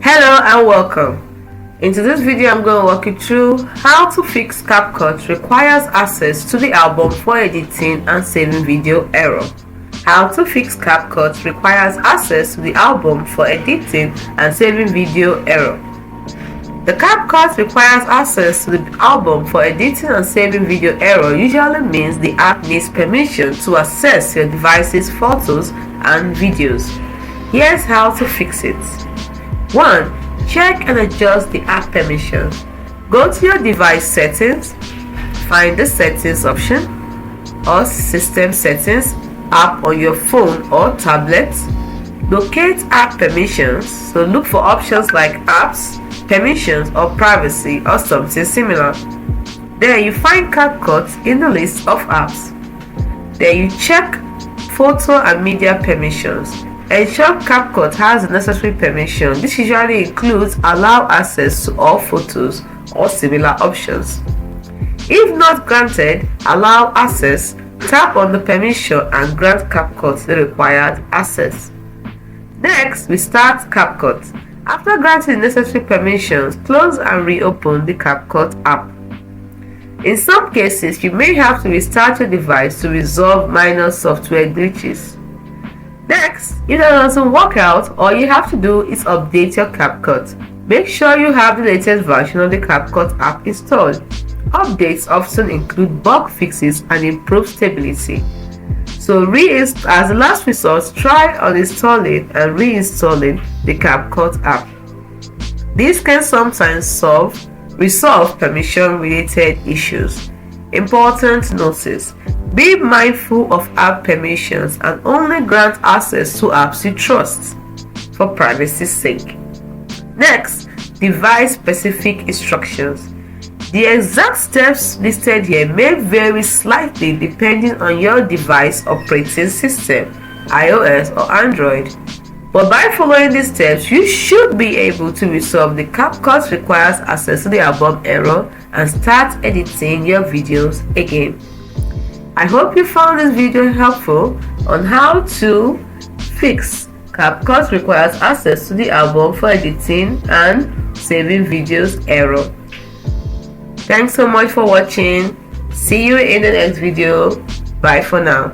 Hello and welcome. In this video I'm going to walk you through how to fix Capcut requires access to the album for editing and saving video error. How to fix Capcut requires access to the album for editing and saving video error. The Capcut requires access to the album for editing and saving video error usually means the app needs permission to access your device's photos and videos. Here's how to fix it. 1. Check and adjust the app permissions. Go to your device settings, find the settings option or system settings app on your phone or tablet. Locate app permissions, so look for options like apps, permissions or privacy or something similar. Then you find Capcut in the list of apps. Then you check photo and media permissions. Ensure Capcut has the necessary permission. This usually includes allow access to all photos or similar options. If not granted allow access, tap on the permission and grant Capcut the required access. Next, we start Capcut. After granting necessary permissions, close and reopen the Capcut app. In some cases, you may have to restart your device to resolve minor software glitches. Next, if that doesn't work out, all you have to do is update your Capcut. Make sure you have the latest version of the Capcut app installed. Updates often include bug fixes and improved stability. So as a last resort, try uninstalling and reinstalling the Capcut app. This can sometimes resolve permission-related issues. Important notice: be mindful of app permissions and only grant access to apps you trust for privacy's sake. Next, device-specific instructions. The exact steps listed here may vary slightly depending on your device operating system, iOS or Android. But by following these steps, you should be able to resolve the Capcut requires access to the album error and start editing your videos again. I hope you found this video helpful on how to fix Capcut requires access to the album for editing and saving videos error. Thanks so much for watching. See you in the next video. Bye for now.